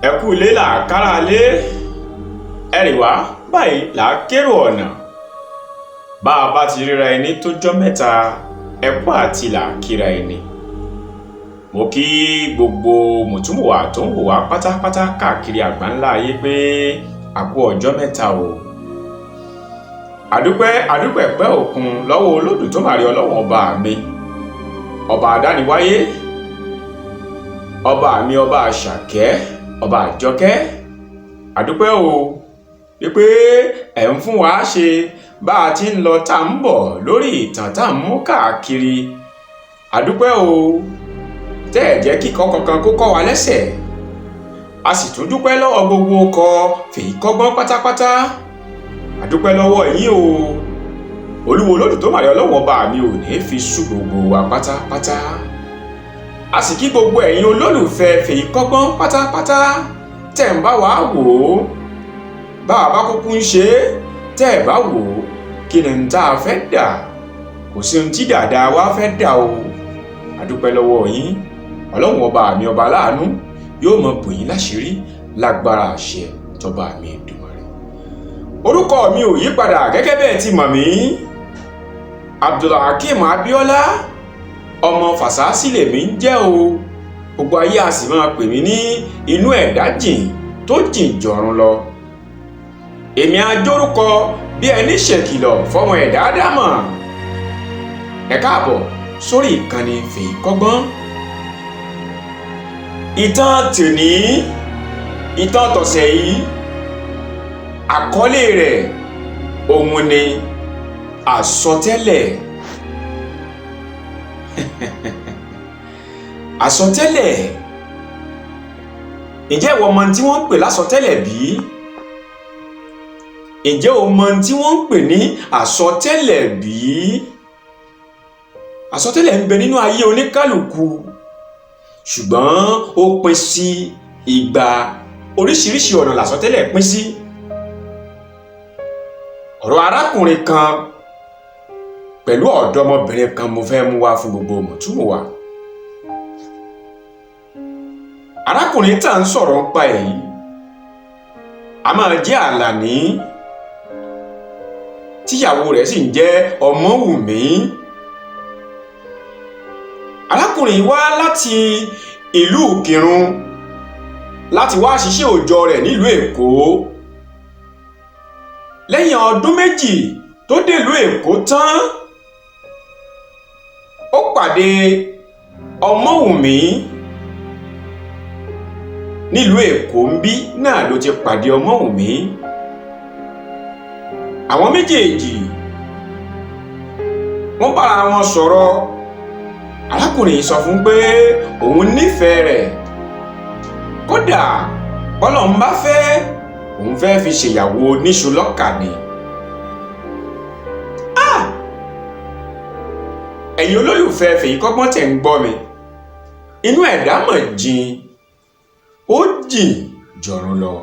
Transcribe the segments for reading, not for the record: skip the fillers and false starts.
ẹ kú ilé là kára lé, ẹrì wá báyìí là kérò ọ̀nà. Bá a bá ti ríra ẹni tó jọ́ mẹ́ta, ẹkú àti là kíra ẹni. Mo kí gbogbo mùtúmùwà tó ń wò wá pátápátá káàkiri àgbáńlá ayé pé a kú ọjọ́ mẹ́ta o. Àdúpẹ́ pẹ́ òkun lọ́wọ́ Olódùmarè Ọlọ́run ọba mi, ọba àdániwáyé, ọba mi, ọba àṣàkẹ́, ọba àjọkẹ́. Àdúpẹ́ o wípé ẹ̀ ń fún wa ṣe bá a ti ń lọ tá ń bọ̀ lórí ìtàn tá ń mú káàkiri. Àdúpẹ́ o tẹ́ ẹ̀ jẹ́ kíkọ́ kankan kó kọ́ wa lẹ́sẹ̀. A sì tún dúpẹ́ lọ́wọ́ gbogbo ọkọ̀ fèyí kọ́gbọ́n pátápátá. Àdúpẹ́ lọ́wọ́ yín o. Olúwo Olódùmarè Ọlọ́run ọba mi ò ní fi sú gbogbo wa pátápátá. A sì kí gbogbo ẹ̀yin olólùfẹ́ fèyí kọ́gbọ́n pátápátá tẹ́ ń bá wa wò ó. Bá a bá kúkú ń ṣe é, tẹ́ ẹ̀ bá wò ó, kí ni tá a fẹ́ dà? Kò sí ohun tí dáadáa wa fẹ́ dà o. Àdúpẹ́ lọ́wọ́ yín. Ọlọ́run ọba mi, ọba láàánú, yóò mọ bò yín láṣìírí lágbára àṣẹ tọba mi Èdùmàrè. Orúkọ mi ò yí padà gẹ́gẹ́ bẹ́ẹ̀ ti mọ̀ mí. Abdulhakeem Abiola, ọmọ Fàsásí lèmi ń jẹ́ o. Gbogbo ayé a sì máa pè mí ní inú ẹ̀dá jìn tó jìn jọ̀run lọ. Èmi ajórúkọ bí ẹni ṣèkìlọ̀ fọmọ ẹ̀dá dámọ̀. Ẹ káàbọ̀ sórí ìkànnì fèyí kọ́gbọ́n. Ìtàn tòní, ìtàn tọ̀sẹ̀ yìí, àkọlé rẹ̀ òun ni àsọtẹ́lẹ̀. Àsọtẹ́lẹ̀. Ǹjẹ́ ìwọ mọ̀ tí wọ́n ń pè lásọtẹ́lẹ̀ bí? Ǹjẹ́ o mọ̀ tí wọ́n ń pè ní àsọtẹ́lẹ̀ bí? Àsọtẹ́lẹ̀ ń bẹ nínú ayé oníkálùkù, ṣùgbọ́n ó pín sí ìgbà oríṣiríṣi ọ̀nà làsọtẹ́lẹ̀ pín sí. Ọ̀rọ̀ arákùnrin kan pẹ̀lú ọ̀dọ́mọbìnrin kan mo fẹ́ mú wá fún gbogbo mùtúmùwà. Arákùnrin tá à ń sọ̀rọ̀ ń pa èyí, a máa jẹ́ Àlàní, tíyàwó rẹ̀ sì ń jẹ́ Ọmọ́wùmí. Arákùnrin wá láti ìlú Ìkìrun láti wá ṣiṣẹ́ òòjọ́ rẹ̀ nílùú Èkó. Lẹ́yìn ọdún méjì tó délùú Èkó tán, ó pàdé Ọmọ́wùmí. Nílùú Èkó ń bí náà ló ti pàdé Ọmọ́wùmí. Àwọn méjèèjì wọ́n bára wọn sọ̀rọ̀. Arákùnrin sọ fún pé òun nífẹ̀ẹ́ rẹ̀, kódà bọ́lọ́run bá fẹ́ òun fẹ́ fi ṣèyàwó níṣu lọ́kà ni. Ẹ̀yin olólùfẹ́ fèyí kọ́gbọ́n tẹ̀ ń gbọ́ mi, inú ẹ̀dá mọ̀ jìn, ó jìn jọ̀run lọ.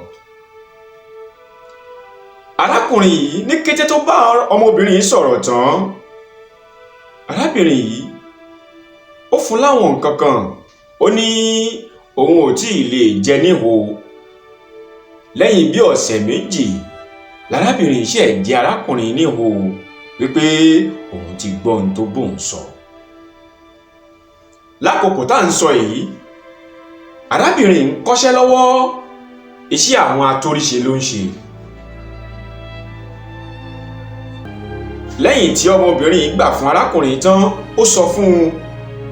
Arákùnrin yìí ní kété tó bá ọmọbìnrin yìí sọ̀rọ̀ tán, arábìnrin yìí ó fún láwọn nǹkan kan. Ó ní òun ò tí ì lè jẹ níhò. Lẹ́yìn bí ọ̀sẹ̀ méjì lárábìnrin yìí ṣe jẹ arákùnrin níhò wípé òun ti gbọ́ ohun tó bóun sọ. Lákòókò tá à ń sọ èyí, arábìnrin ń kọ́ṣẹ́ lọ́wọ́, iṣẹ́ àwọn atóríṣe ló ń ṣe. Lẹ́yìn tí ọmọbìnrin gbà fún arákùnrin tán, ó sọ fún un,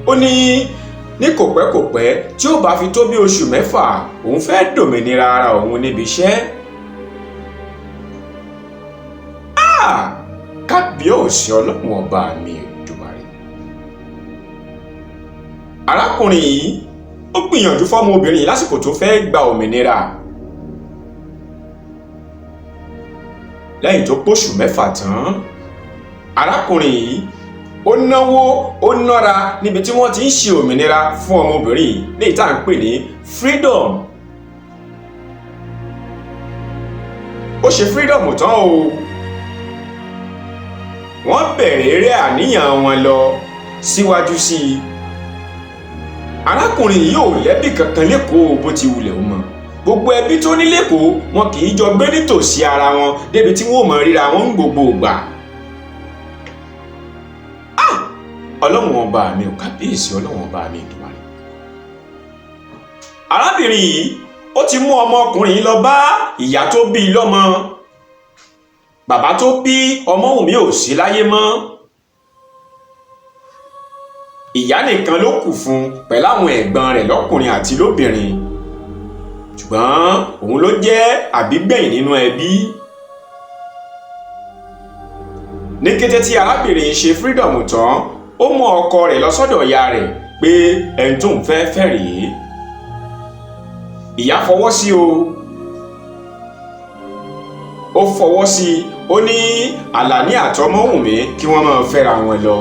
ó ní kòpẹ́kòpẹ́ tí ó bá fi tó bí oṣù 6 òun fẹ́ dòmìnira ara òun níbi iṣẹ́. Kábíyèsí Ọlọ́run ọba mi Èdùmàrè. Arákùnrin yìí ó gbìyànjú fọ́mọbìnrin yìí lásìkò tó fẹ́ gba òmìnira. Lẹ́yìn tó póṣù 6 tán, arákùnrin yìí ó náwó ó nára níbi tí wọ́n ti ń ṣe òmìnira fún ọmọbìnrin yìí, léyìí tá à ń pè ní freedom. Ó ṣe freedom tán o. Wọ́n bẹ̀rẹ̀ eré àníyàn wọn lọ síwájú sí i. arákùnrin yìí ò lẹ́bí kankan lẹ́kọ̀ọ́ bó ti wulẹ̀ ó mọ gbogbo ẹbí tó ní lẹ́kọ̀ọ́ wọn kì í jọ gbé nítòsí ara wọn débi tí wọn ò mọ ríra wọn ń gbogbo ìgbà. ọlọ́run ọba mi ò kábíyèsí ọlọ́run ọba mi Èdùmàrè. arábìnrin yìí ó ti mú ọmọkùnrin lọ bá ìyá tó bí i lọ́mọ. bàbá tó bí Ọmọ́wùmí ò sí láyé mọ́. ìyá nìkan ló kù fún pẹ̀lú àwọn ẹ̀gbọ́n rẹ̀ lọ́kùnrin àti lóbìnrin. ṣùgbọ́n òun ló jẹ́ àbígbẹ̀yìn nínú ẹbí. ní kété tí arábìnrin ṣe freedom tán ó mú ọkọ rẹ̀ lọ sọ́dọ̀ ìyá rẹ̀ pé ẹni tó ń fẹ́ fẹ́ rèé. ìyá fọwọ́ sí o. ó fọwọ́ sí i ó ní Àlàní àti Ọmọ́wùmí kí wọ́n máa fẹ́ra wọn lọ.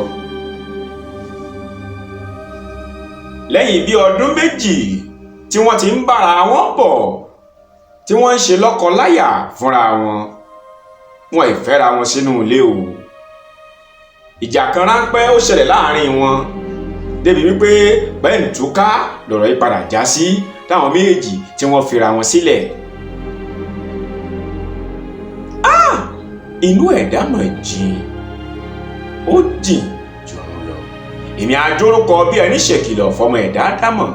lẹ́yìn bí ọdún méjì tí wọ́n ti ń bára wọn bọ̀ tí wọ́n ń ṣe lọ́kọ-láyà fúnra wọn ì fẹ́ra wọn sínú ilé o. ìjà kan ráńpẹ́ ó ṣẹlẹ̀ láàrin wọn débi wípé pẹ́ǹtúká lọ̀rọ̀ yìí padà já sí táwọn méjèèjì tí wọ́n fira wọn sílẹ̀. inú ẹ̀dá mọ̀ jìn ó jìn jù ọ̀run lọ. èmi àjórúkọ bí ẹni ṣèkìlọ̀ fọmọ ẹ̀dá dámọ̀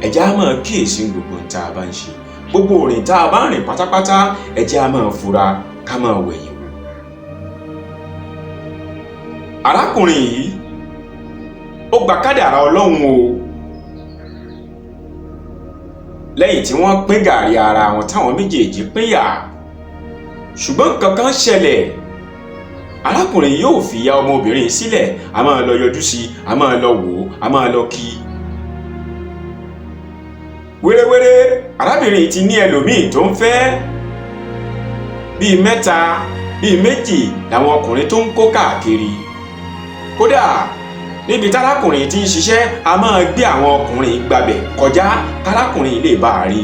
ẹ̀jẹ̀ á máa kíyèsí gbogbo tá a bá ń ṣe gbogbo òrìn tá a bá ń rìn pátápátá ẹ̀jẹ̀ á máa fura ká máa wẹ̀yìn wò. arákùnrin yìí ó gba kádàrá Ọlọ́run o. lẹ́yìn tí wọ́n pín gàrí ara wọn táwọn méjèèjì pínyà ṣùgbọ́n nǹkan kan ṣẹlẹ̀. arákùnrin yóò fi ìyá ọmọbìnrin sílẹ̀ a máa lọ yọjú sí i a máa lọ wò ó a máa lọ kí i. wéréwéré arábìnrin ti ní ẹlòmíì tó ń fẹ́. bíi mẹ́ta bíi méjì làwọn ọkùnrin tó ń kó káàkiri. kódà níbi tárákùnrin ti ń ṣiṣẹ́ a máa gbé àwọn ọkùnrin gbabẹ̀ kọjá kárákùnrin lè bá a rí.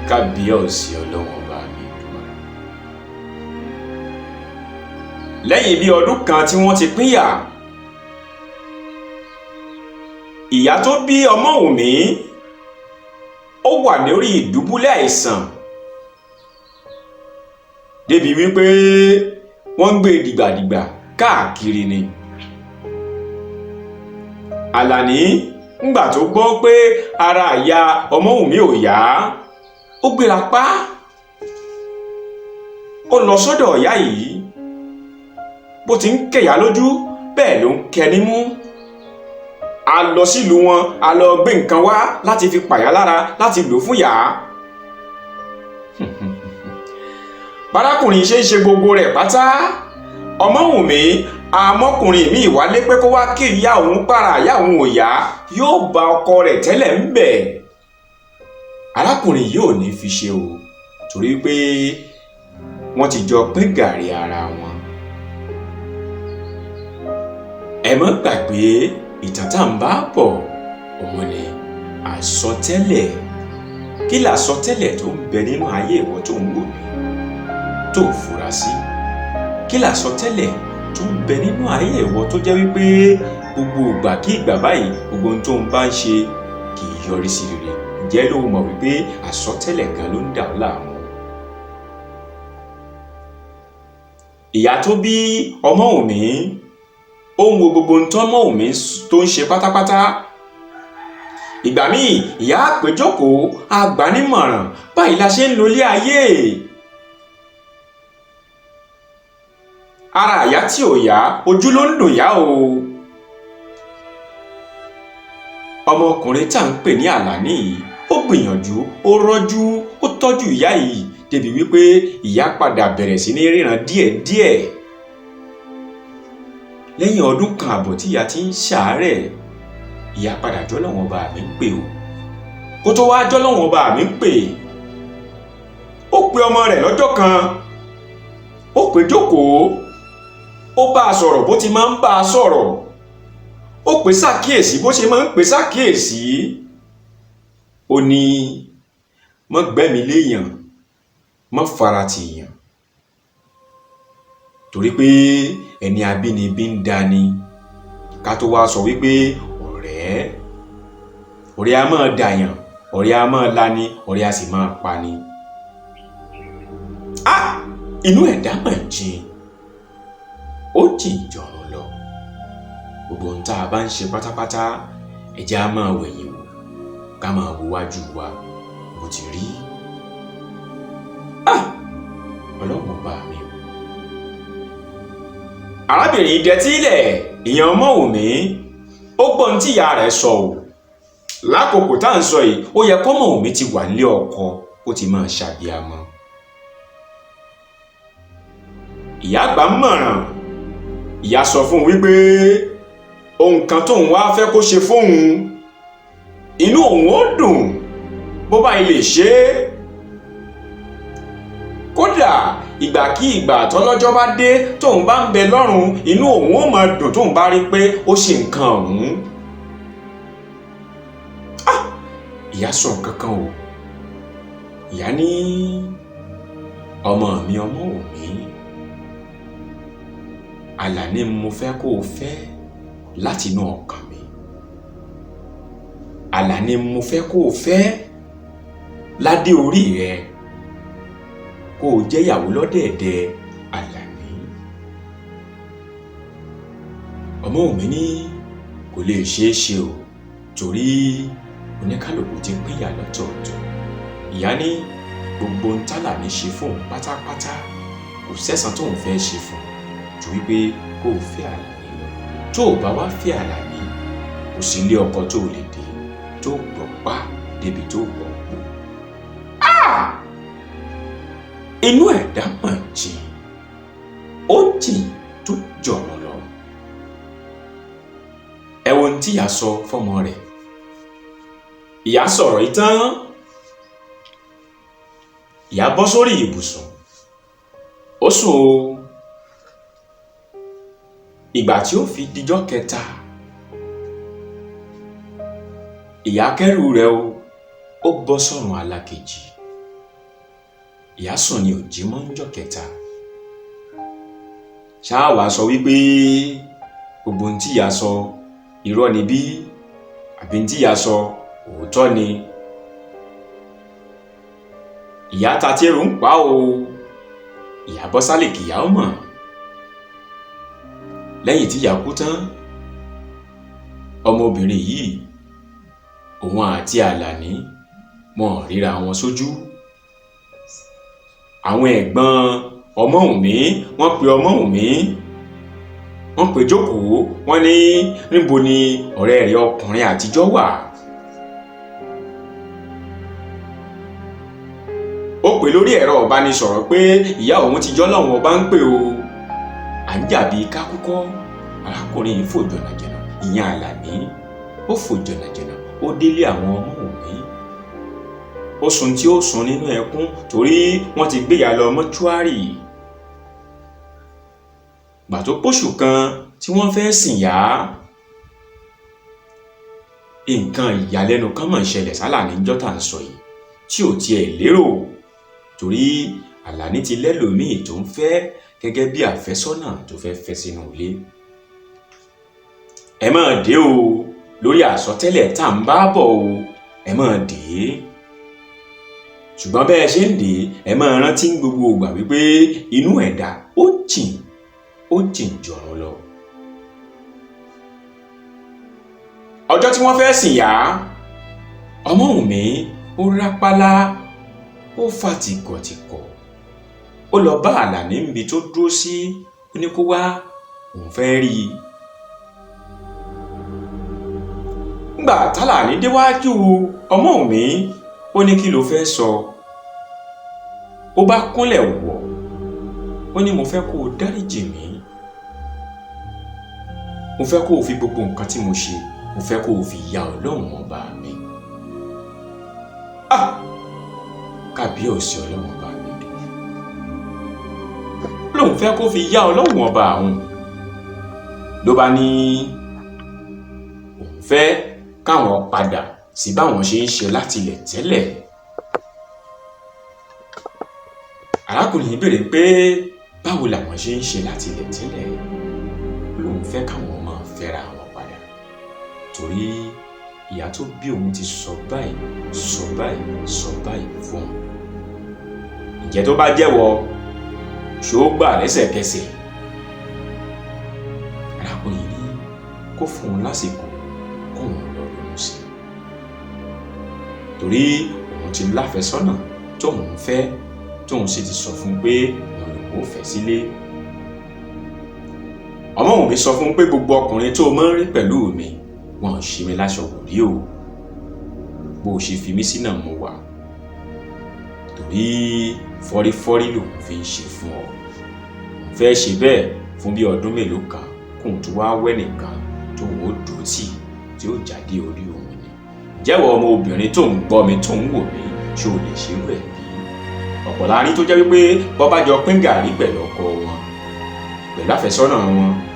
kábíyèsí ọlọ́run ọba mi Èdùmàrè. lẹ́yìn bí ọdún kan tí wọ́n ti pínyà ìyá tó bí Ọmọ́wùmí ó wà lórí ìdùbúlẹ̀ àìsàn débi wípé wọ́n ń gbé dìgbàdìgbà káàkiri ni. Àlàní ńgbà tó gbọ́ pé ara ìyá Ọmọ́wùmí ò yá ó gbéra pa ó lọ sọ́dọ̀ ìyá yìí bó ti ń kẹ̀yà lójú bẹ́ẹ̀ ló ń kẹ nímú. a lọ sílùú wọn a lọ gbé nǹkan wá láti fi pàyà lára láti lò fún ìyá. bárakùnrin ṣe ń ṣe gbogbo rẹ̀ pátá Ọmọ́wùmí àmọ́kùnrin mi wálé pé kó wá kí ìyá òun para ìyá òun ò yá yóò bá ọkọ rẹ̀ tẹ́lẹ̀ ń bẹ̀. arákùnrin yóò ní fi ṣe o torí pé wọ́n ti jọ pín gàrí ara wọn. ẹ má gbàgbé ìtàn tá à ń bá bọ̀ òun ni àsọtẹ́lẹ̀. kí làsọtẹ́lẹ̀ tó ń bẹ nínú ayé ìwọ tó ń wò mí tó fura sí? kí làsọtẹ́lẹ̀ tó ń bẹ nínú ayé ìwọ tó jẹ́ wípé gbogbo ìgbà kí ìgbà báyìí gbogbo ohun tó ń bá ń ṣe kì í yọrí sí rere? ǹjẹ́ ló mọ̀ wípé àsọtẹ́lẹ̀ kan ló ń dà ọ́ láàmú? ìyá tó bí Ọmọ́wùmí ó ń wo gbogbo ohun tó Ọmọ́wùmí tó ń ṣe pátápátá. ìgbà míì ìyá àpéjókòó àgbánímọ̀ràn báyìí la ṣe ń lo ilé ayé. ara àyá tí ò yá ojú ló ń dùn yá o. ọmọkùnrin tá à ń pè ní Àlàní yìí ó gbìyànjú ó rọ́jú ó tọ́jú ìyá yìí débi wípé ìyá padà bẹ̀rẹ̀ sí ní ríran díẹ̀díẹ̀. lẹ́yìn ọdún kan àbọ̀ tí ìyá ti ń ṣàárẹ̀ ìyá padà jọ́lọ́wọ́n ọba mi ń pè o. kó tó wá jọ́lọ́wọ́n ọba mi ń pè ó pe ọmọ rẹ̀ lọ́jọ́ kan ó pè jókòó ó bá a sọ̀rọ̀ bó ti máa ń bá a sọ̀rọ̀ ó pè sákìyèsí bó ṣe máa ń pè sákìyèsí. ó ní mọ́ gbẹ́mi léèyàn mọ́ fara tìyàn torí pé ẹni abínibí ń dani ká tó wá sọ wípé ọ̀rẹ́ a máa dàyàn, ọ̀rẹ́ a máa lani, ọ̀rẹ́ a sì máa pani. Inú ẹ̀dá mà jìn, ó jìn jọ̀run lọ. Gbogbo ohun tá a bá ń ṣe pátápátá ẹ jẹ́ á máa wẹ̀yìn wò ká máa wo wájú wa bó ti rí. Ọlọ́run ọba mi o. Arábìnrin Dẹtílẹ̀ ìyẹn Ọmọ́wùmí ó gbọ́ ohun tí ìyá rẹ̀ sọ o. Lákòókò tá à ń sọ yìí ó yẹ k'Ọmọ́wùmí ti wà nílé ọkọ ó ti máa ṣàbíamọ. Ìyá gbà mọ̀ràn, ìyá sọ fún un wípé ohun kan tóun wá fẹ́ kó ṣe fóun, inú òun ó dùn bó bá ilé ṣe é. Kódà ìgbàkíìgbà tọ́lọ́jọ́ bá dé tóun bá ń bẹ lọ́run, inú òun ó máa dùn tóun bá rí pé ó ṣe nǹkan ọ̀hún. Ìyá sọ nǹkan kan o. Ìyá ní ọmọ mi Ọmọ́wùmí, Àlàní mo fẹ́ kó o fẹ́ láti inú ọkàn mi. Àlàní mo fẹ́ kó o fẹ́ ládé orí rẹ, kó o jẹ́ ìyàwó lọ́dẹ̀ẹ̀dẹ̀ Àlàní. Ọmọ́wùmí ní kò lè ṣeé ṣe o, torí oníkálùkù ti pínyà lọ́tọ̀ọ̀tọ̀. Ìyá ní gbogbo ohun t'Àlàní ṣe fóun pátápátá kò sẹ́san tóun fẹ́ ṣe fún ju wípé kó o fẹ́ Àlàní lọ. Tó o bá wá fẹ́ Àlàní, kò sí ilé ọkọ tó o lè dé tó gbọ́ pa débi tó gbọ́ pò. Inú ẹ̀dá mà jìn, ó jìn tó jọ̀rọ̀ lọ. Ẹ wo ohun tí ìyá sọ fọ́mọ rẹ̀. Ìyá sọ̀rọ̀ yìí tán, ìyá bọ́ sórí ibùsùn, ó sùn o. Ìgbà tí ó fi dijọ́ kẹta, ìyá kẹ́rù rẹ̀ o, ó bọ́ sọ́run alákejì. Ìyá sùn ni ò jí mọ́ níjọ́ kẹta. Ṣáà wá sọ wípé gbogbo ohun tí ìyá sọ irọ́ ni bí, àbí ohun tí ìyá sọ òótọ́ ni. Ìyá ta tí ẹrù ń pa o, ìyá bọ́ sálè kìyà ó mọ̀. Lẹ́yìn tí ìyá kú tán, ọmọbìnrin yìí òun àti Àlàní wọn ríra wọn sójú. Àwọn ẹ̀gbọ́n Ọmọ́wùmí wọ́n pe Ọmọ́wùmí, wọ́n pe jókòó, wọ́n ní níbo ni ọ̀rẹ́ rẹ̀ ọkùnrin àtijọ́ wà. Ó pè lórí ẹ̀rọ ìbánisọ̀rọ̀ pé ìyá òun ti jọ́ lọ́wọ́ ọba ń pè o. À ń jàbí kákúkọ́, arákùnrin yìí fò jọ̀nàjọ̀nà, ìyẹn Àlàní ó fò jọ̀nàjọ̀nà, ó délé àwọn Ọmọ́wùmí. Ó sun tí ó sun nínú ẹkún torí wọ́n ti gbé ìyá lọ mọ́túárì. Gbà tó póṣù kan tí wọ́n fẹ́ sìn yá, nǹkan ìyàlẹ́nu kan mọ̀ ṣẹlẹ̀ s'Àlàní níjọ́ tá à ń sọ yìí tí ò tiẹ̀ lérò, torí Àlàní ti lẹ́lòmíì tó ń fẹ́ gẹ́gẹ́ bí àfẹ́sọ́nà tó fẹ́ fẹ́ sínú ilé. Ẹ máa dé o lórí àsọtẹ́lẹ̀ tá à ń bá bọ̀ o, ẹ máa dé. Ṣùgbọ́n bẹ́ẹ̀ ṣe ń dé, ẹ máa rántí gbogbo ìgbà wípé inú ẹ̀dá ó jìn jọ̀run lọ. Ọjọ́ tí wọ́n fẹ́ sìn yá, Ọmọ́wùmí ó rápálá, ó fa tìkọ̀tìkọ̀, ó lọ bá Àlàní níbi tó dúró sí, ó ní kó wá, òun fẹ́ rí i. Nígbà t'Àlàní déwájú Ọmọ́wùmí, ó ní kí ló fẹ́ sọ. Ó bá kúnlẹ̀ wọ̀, ó ní mo fẹ́ kó o dáríjì mí, mo fẹ́ kó o fi gbogbo nǹkan tí mo ṣe, mo fẹ́ kó o fi ya Ọlọ́run ọba mi. Kábíyèsí Ọlọ́run ọba mi lóun fẹ́ kó fi ya Ọlọ́run ọba àwọn. Ló bá ní òun fẹ́ káwọn padà sí báwọn ṣe ń ṣe láti ilẹ̀ tẹ́lẹ̀. Arákùnrin yìí béèrè pé báwo làwọn ṣe ń ṣe láti ilẹ̀ tẹ́lẹ̀. lòun fẹ́ káwọn máa fẹ́ra wọn padà torí ìyá tó bí òun ti sọ báyìí fún òun. Ǹjẹ́ tó bá jẹ́wọ́ ṣó gbà lẹ́sẹ̀kẹsẹ̀? Arákùnrin ní kó fún un lásìkò kóun lọ ronú sí i torí òun ti láfẹ́sọ́nà tóun fẹ́ tóun sì ti sọ fún un pé òun lòun ò fẹ́ sílé. Ọmọ́wùnmí sọ fún un pé gbogbo ọkùnrin tó máa ń rí pẹ̀lú mi wọn ò ṣí mi láṣọ wò rí o, bó o ṣe fi mí sí náà mo wà torí fọ́rífọ́rí lòun fi ń ṣe fún ọ. Òun fẹ́ ṣe bẹ́ẹ̀ fún bí ọdún mélòó kan kóun tó wá wẹ́ nìkan tó wò ó dúró tì tí ó jáde orí òun ni. Jẹ́wọ́ ọmọ obìnrin tó ń gbọ́ mi tó ń wò mí ṣé o lè ṣerú ẹ̀ bí? Ọ̀pọ̀ la rí tó jẹ́ wípé bọ́ bá jọ pín gàrí pẹ̀lú ọkọ wọn pẹ̀lú àfẹ́sọ́nà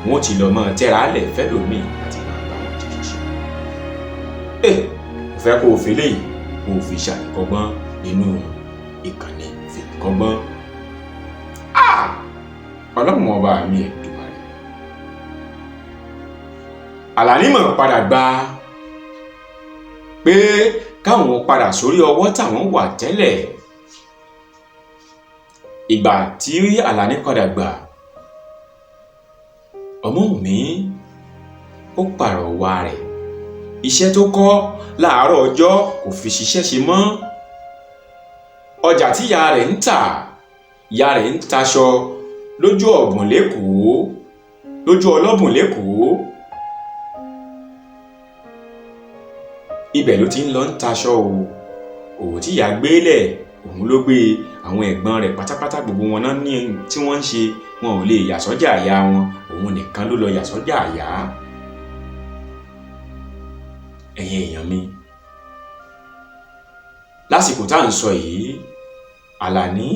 wọn ó ti lọ mọ́ tẹ́ra lẹ̀ fẹ́lòmíì àti máa bá wọn jẹ́ ṣíṣe. Mo fẹ́ kó o fi léyìí kó o fi ṣàríkọ́gbọ́n nínú ìkànnì Fèmíkọ́gbọ́n. Ọlọ́run ọba mi Èdùmàrè. Àlàní mọ̀ padà gba pé káwọn padà sórí ọwọ́ táwọn wà tẹ́lẹ̀. Ìgbà tí Àlàní padà gbà, Ọmọ́wùnmí ó pàrọwà rẹ̀. Iṣẹ́ tó kọ́ láàárọ̀ ọjọ́ kò fi ṣiṣẹ́ ṣe mọ́. Ọjà tí ìyá rẹ̀ ń tà, ìyá rẹ̀ ń taṣọ lójú ọ̀bùn lÉkòó, lójú ọlọ́bùn lÉkòó. Ibẹ̀ ló ti ń lọ ń taṣọ o. Òwò tí ìyá gbélẹ̀ òun ló gbé. Àwọn ẹ̀gbọ́n rẹ̀ pátápátá gbogbo wọn náà ní tí wọ́n ń ṣe, wọn ò lè yà sọ́jà ìyá wọn, òun nìkan ló lọ yà sọ́jà ìyá. Ẹ̀yin èèyàn mi, lásìkò tá à ń sọ yìí, Àlàní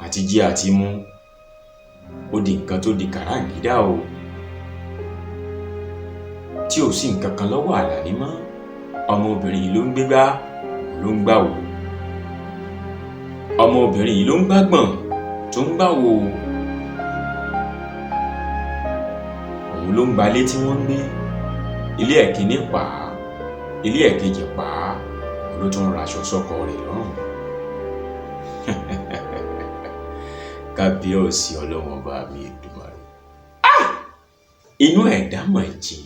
àti jẹ àti mu ó di nǹkan tó di kàràǹgídá o, tí ò sí nǹkan kan lọ́wọ́ Àlàní mọ́. Ọmọbìnrin yìí ló ń gbégbá, ló ń gbàwò. Ọmọbìnrin yìí ló ń gbàgbọ̀n tó ń gbàwò. Òun ló ń gbalé tí wọ́n ń gbé, ilé ẹ̀kíní pa á, ilé ẹ̀kejì pa á, òun ló tún raṣọ sọ́kọ rẹ̀ lọ́rùn. Kábíyèsí Ọlọ́run ọba mi Èdùmàrè. Inú ẹ̀dá mọ̀ jìn,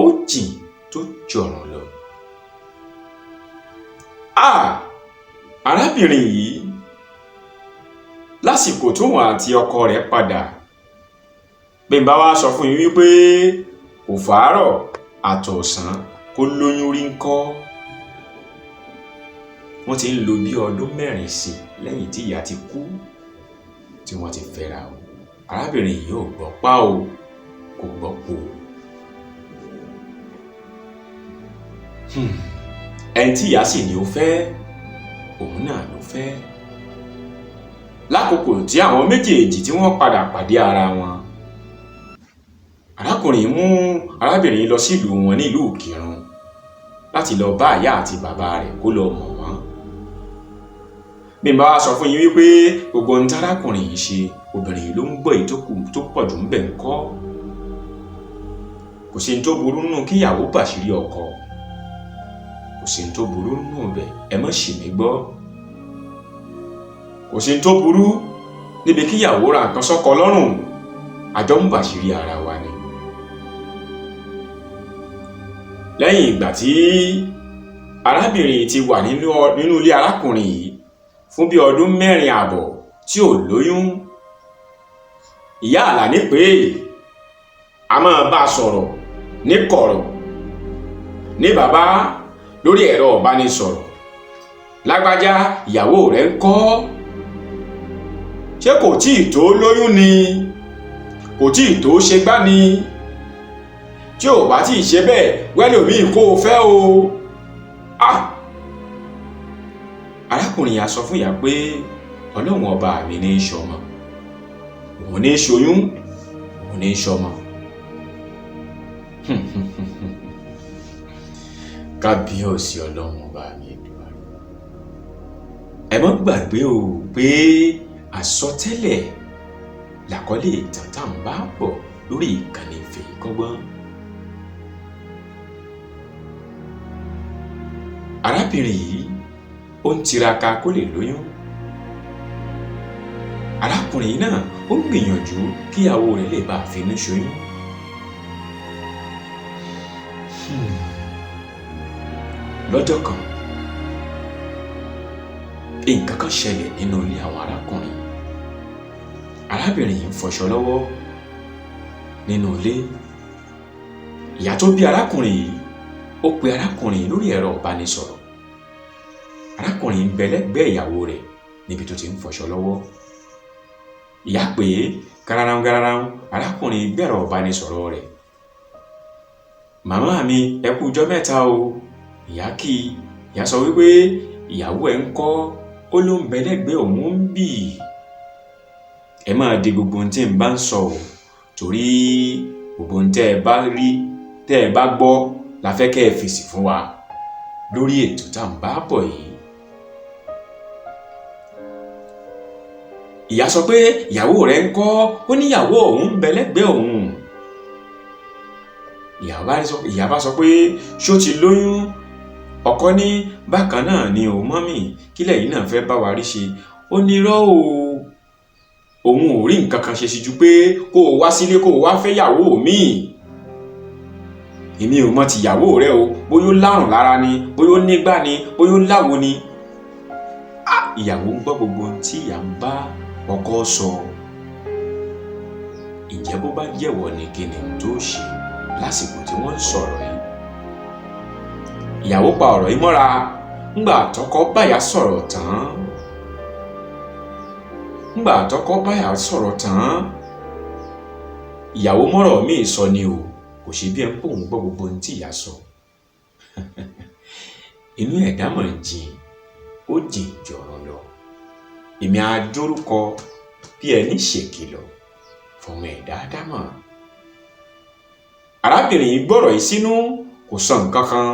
ó jìn tó jọ̀ràn lọ. Arábìnrin yìí lásìkò tóun àti ọkọ rẹ̀ padà, bí n bá wá sọ fún yín wípé kò fàárọ̀ àtọ̀sán kó lóyún rí ńkọ́. Wọ́n ti ń lò bí ọdún 4 sí lẹ́yìn tí ìyá ti kú tí wọ́n ti fẹ́ra o. Arábìnrin yìí ò gbọ́ pá o, kò gbọ́ po. Ẹni tí ìyá sì ní ó fẹ́, òun náà ló fẹ́. Lákòókò tí àwọn méjèèjì tí wọ́n padà pàdé ara wọn, arákùnrin mú arábìnrin lọ sílùú wọn ní ìlú Ìkìrun láti lọ bá ìyá àti bàbá rẹ̀ kó lọ mọ̀ wọ́n. Bí n bá wá sọ fún yín wípé gbogbo ohun tí arákùnrin yìí ṣe, obìnrin yìí ló ń gbọ́ èyí tó pọ̀ jù ń bẹ̀ ń kọ́. Kò sí ní tó burú nù kí ìyàwó bàṣírí ọkọ, kò sí ní tó burú nù bẹ̀, ẹ má ṣì mí gbọ́. Kò sí ní tó burú níbi kí ìyàwó ra nǹkan sọ́kọ lọ́rùn, àjọ ń bàṣírí ara wa ni. Lẹ́yìn ìgbà tí arábìnrin ti wà nínú ilé arákùnrin yìí fún bí ọdún 4 àbọ̀ tí ò lóyún, ìyá Àlàní pé a máa bá a sọ̀rọ̀ ní kọ̀rọ̀, ní bàbá lórí ẹ̀rọ ìbánisọ̀rọ̀. Lágbájá ìyàwó rẹ̀ ń kọ́, ṣé kò tíì tó lóyún ni? Kò tíì tó ṣe gbá ni? Tí ò bá tíì ṣe bẹ́ẹ̀ wẹ́lòmíì kó o fẹ́ o. Arákùnrin yà sọ fún ìyá pé Ọlọ́run ọba mi ní í ṣọmọ, òun ní í ṣoyún, òun ní í ṣọmọ. Kábíyèsí Ọlọ́run ọba mi Èdùmàrè. Ẹ má gbàgbé o pé àsọtẹ́lẹ̀ làkọ́lé ìtàn tá à ń bá bọ̀ lórí ìkànnì Ìfẹ̀yìnkọ́gbọ́n. Arábìnrin yìí ó ń tiraka kó lè lóyún. Arákùnrin náà ó ń gbìyànjú kí ìyàwó rẹ̀ lè bá finú ṣoyún. Lọ́jọ́ kan, nǹkan kan ṣẹlẹ̀ nínú ilé àwọn arákùnrin. Arábìnrin yìí ń fọṣọ lọ́wọ́ nínú ilé. Ìyá tó bí arákùnrin yìí ó pe arákùnrin lórí ẹ̀rọ ìbánisọ̀rọ̀. Arákùnrin ń bẹ lẹ́gbẹ̀ẹ́ ìyàwó rẹ̀ níbi tó ti ń fọṣọ lọ́wọ́. Ìyá pè é gararan arákùnrin gbẹ̀rọ ìbánisọ̀rọ̀ rẹ̀. "Màmá mi, ẹ kú ọjọ́ mẹ́ta o." Ìyá kí i. Ìyá sọ wípé ìyàwó ẹ̀ ń kọ́, ó ló ń bẹ lẹ́gbẹ̀ẹ́ òun ń bì. Ẹ máa di gbogbo ohun tí n bá ń sọ o, torí gbogbo ohun tẹ́ ẹ bá rí, tẹ́ ẹ bá gbọ́ la fẹ́ kẹ́ ẹ fèsì fún wa lórí ètò tá à ń bá bọ̀ yìí. Ìyá sọ pé ìyàwó rẹ̀ ń kọ́, ó ní ìyàwó òun ń bẹ lẹ́gbẹ̀ẹ́ òun. Ìyá bá sọ pé ṣó ti lóyún? Ọkọ ní bákan náà ni o mọ́mì, kílẹ̀ yìí náà fẹ́ bá wa rí ṣe. Ó ní irọ́ o, òun ò rí nǹkan kan ṣe sí ju pé kó o wá sílé kó o wá fẹ́ ìyàwó mi. Èmi ò mọ ti ìyàwó rẹ o, bóyá ó lárùn lára ni, bóyá ó nígbà ni, bóyá ó láwo ni. Ìyàwó ń gbọ́ gbogbo ohun tí ìyá ń bá ọkọ sọ. Ǹjẹ́ bó bá jẹ́wọ́ ni kí ni tó ṣe lásìkò tí wọ́n ń sọ̀rọ̀ yìí? Ìyàwó pa ọ̀rọ̀ yìí mọ́ra. Ńgbà tọ́kọ báyà sọ̀rọ̀ tán, ìyàwó mọ́rọ̀ míì sọ ni o, kò ṣe bí ẹ ń pòun gbọ́ gbogbo ohun tí ìyá sọ. Inú ẹ̀dá mọ̀ jìn, ó jìn jọ̀rọ̀ lọ. Èmi àjórúkọ bí ẹni ṣèkìlọ̀ fọmọ ẹ̀dá dámọ̀. Arábìnrin yìí gbọ́rọ̀ yìí sínú, kò sọ nǹkan kan.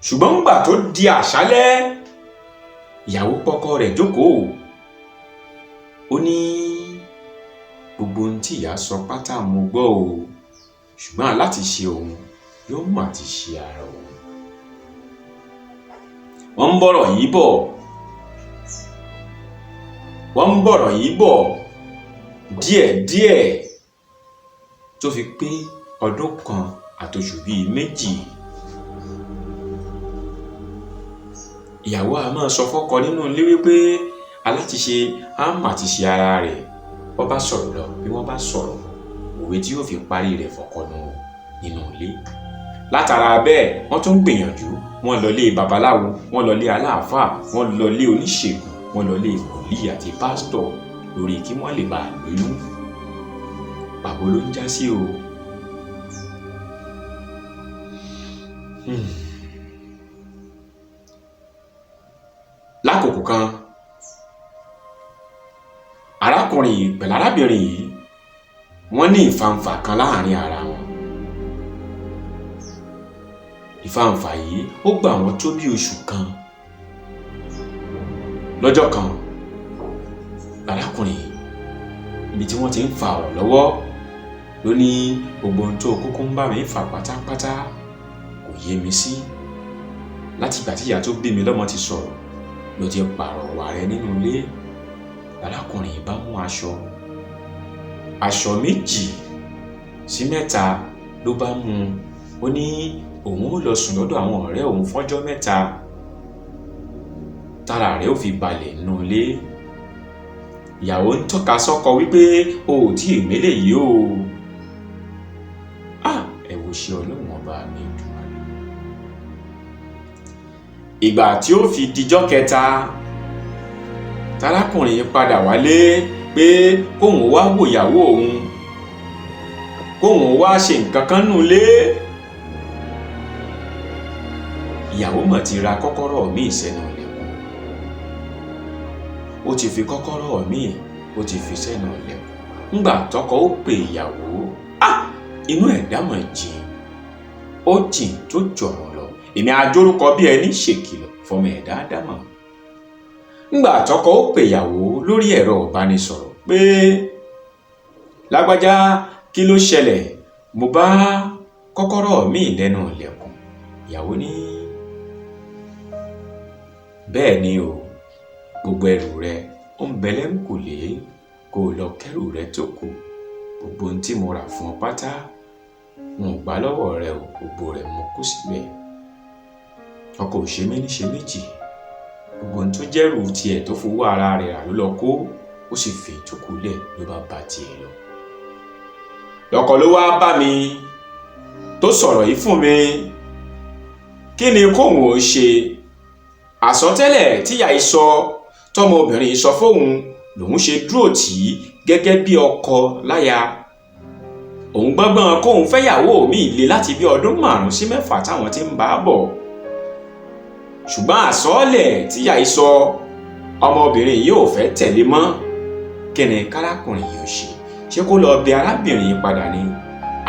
Ṣùgbọ́n ńgbà tó di àṣálẹ́, ìyàwó pọ́kọ rẹ̀ jókòó. Ó ní gbogbo ohun tí ìyá sọ pátá mo gbọ́ o, ṣùgbọ́n láti ṣe òun yóò mú àti ṣe ara òun. Wọ́n ń bọ̀rọ̀ yìí bọ̀ díẹ̀díẹ̀ tó fi pé ọdún kan àtoṣù bíi méjì. Ìyàwó a máa sọ fọ́kọ nínú ilé wípé alátiṣe á mà ti ṣe ara rẹ̀. Wọ́n bá sọ̀rọ̀ lọ bí wọ́n bá sọ̀rọ̀, òwe tí yóò fi parí rẹ̀ fọ́kọ nínú ilé. Látara bẹ́ẹ̀, wọ́n tún gbìyànjú. Wọ́n lọ lé babaláwo, wọ́n lọ lé aláàfáà, wọ́n lọ lé oníṣègùn, wọ́n lọ lé wòlíì àti pásítọ̀ lórí kí wọ́n lè bá a lóyún. Pàbó ló ń já sí o. Lákòókò kan, arákùnrin yìí pẹ̀lú arábìnrin yìí wọ́n ní ìfàǹfà kan láàrin ara wọn. Ìfàǹfà yìí ó gbà wọ́n tó bí oṣù kan. Lọ́jọ́ kan, arákùnrin ibi tí wọ́n ti ń fa ọ̀rọ̀ lọ́wọ́ ló ní gbogbo ohun tó kúkú ń bá mi fà pátápátá kò yé mi sí. Látìgbà tí ìyá tó bí mi lọ́mọ ti sọ̀rọ̀ ló ti pààrọ̀ wà rẹ nínú ilé. Arákùnrin bá mú aṣọ 2 sí 3 ló bá mú. Ó ní òun ó lọ sùn lọ́dọ̀ àwọn ọ̀rẹ́ òun fọ́jọ́ 3 tára rẹ̀ ó fi balẹ̀ nínú ilé. Ìyàwó ń tọ́ka sọ́kọ wípé o ò tí ì mélé yìí o. Ẹ wo ṣe Ọlọ́run ọba mi dùn. Ìgbà tí ó fi dijọ́ 3, tarákùnrin padà wálé pé kóun wá wò ìyàwó òun, kóun wá ṣe nǹkan kan nù lé. Ìyàwó mọ̀ ti ra kọ́kọ́rọ́ míì sẹ́nu ilẹ̀kùn. Ó ti fi kọ́kọ́rọ́ míì, ó ti fi sẹ́nu ilẹ̀kùn. Ńgbà tọ́kọ ó pè ìyàwó, inú ẹ̀dá mọ̀ jìn, ó jìn tó jọ̀rọ̀ lọ. Èmi àjórúkọ bí ẹni ṣèkìlọ̀ fọmọ ẹ̀dá dámọ̀. Ńgbà tọ́kọ ó pè ìyàwó lórí ẹ̀rọ ìbánisọ̀rọ̀ pé lágbájá, kí ló ṣẹlẹ̀? Mo bá kọ́kọ́rọ́ mi lẹ́nu ilẹ̀kùn. Ìyàwó ní bẹ́ẹ̀ ni o, gbogbo ẹrù rẹ ó ń bẹ lẹ́ńkùlé, kó o lọ kẹ́rù rẹ tó kù. Gbogbo ohun tí mo rà fún ọ pátá n ò gbà lọ́wọ́ rẹ o, gbogbo rẹ̀ mo kó síbẹ̀. Ọkọ ò ṣe méní ṣe méjì, gbogbo ohun tó jẹ́rù tiẹ̀ tó fowó ara rẹ̀ rà ló lọ kó, ó sì fi ìjókòó lẹ̀ ló bá bá tiẹ̀ lọ. Lọ́kọ ló wá bá mi tó sọ̀rọ̀ yìí fún mi. Kí ni kóun ó ṣe? Àsọtẹ́lẹ̀ tíyà yìí sọ tọmọ obìnrin yìí sọ fóun lòun ṣe dúró tì í gẹ́gẹ́ bí ọkọ láya. Òun gbọ́ngbọ́n kóun fẹ́yàwó mi le láti bí ọdún 5 sí 6 táwọn ti ń bá bọ̀. Ṣùgbọ́n àsọọ́lẹ̀ tíyà yìí sọ ọmọbìnrin yìí ò fẹ́ tẹ̀lé mọ́. Kí ni kárákùnrin yìí ó ṣe? Ṣé kó lọ bẹ arábìnrin yìí padà ni?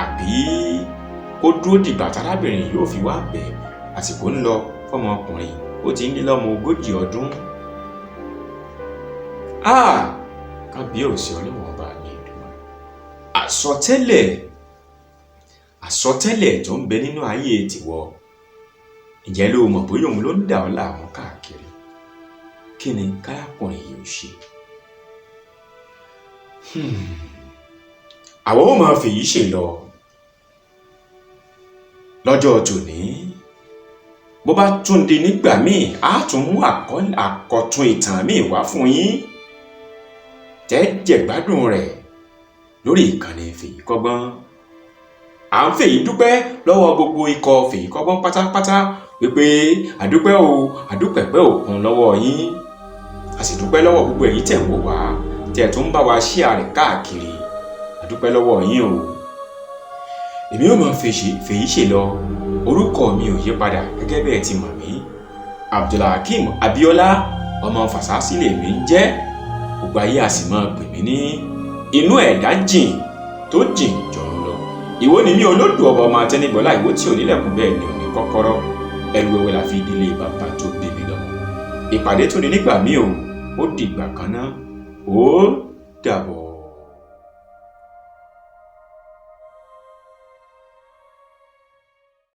Àbí kó dúró dìgbà tárábìnrin yìí yóò fi wá bẹ̀? Àsìkò ń lọ fọmọkùnrin, ó ti ń lé lọ́mọ 40 ọdún. Kábíyèsí Ọlọ́run ọba mi ìdùnnú. Àsọtẹ́lẹ̀ tó ń bẹ nínú ayé tìwọ, ǹjẹ́ ló mọ̀ bóyá òun ló ń dà ọ́ láàmú káàkiri? Kí ni kárákùnrin yìí ó ṣe? Àwọn ò máa fèyí ṣe lọ lọ́jọ́ tòní. Bó bá tún di nígbà míì, á tún mú àkọ́tún ìtàn míì wá fún yín tẹ́ jẹ̀gbádùn rẹ̀ lórí ìkànnì Fèyíkọ́gbọ́n. À ń fèyí dúpẹ́ lọ́wọ́ gbogbo ikọ̀ Fèyíkọ́gbọ́n pátápátá wípé àdúpẹ́ o, àdúpẹ́pẹ́ òkun lọ́wọ́ yín. A sì dúpẹ́ lọ́wọ́ gbogbo èyí tẹ̀ ń wò wá, tẹ̀ tún ń bá wa ṣíà rẹ̀ káàkiri. Àdúpẹ́ lọ́wọ́ yín o. Èmi ò máa fèyí ṣe lọ. Orúkọ mi ò yí padà gẹ́gẹ́ bẹ́ẹ̀ ti mọ̀ mí. Abdulhakeem Abiola ọmọ Fàsásí lèmi ń jẹ́. Gbogbo ayé a sì máa pè mí ní inú ẹ̀dá jìn tó jìn jọ̀run lọ. Ìwọ ni mí olódù ọba ọmọ Atẹnigbọlá, ìwọ tí ò nílẹ̀kùn bẹ́ẹ̀ ni ò ní kọ́kọ́rọ́. Ẹrù wẹ́wẹ́ la fi ìdílé bàbá tó bí mi lọ́mọ. Ìpàdé tó di nígbà míì o, ó dìgbà kan náà, ó dàbọ̀.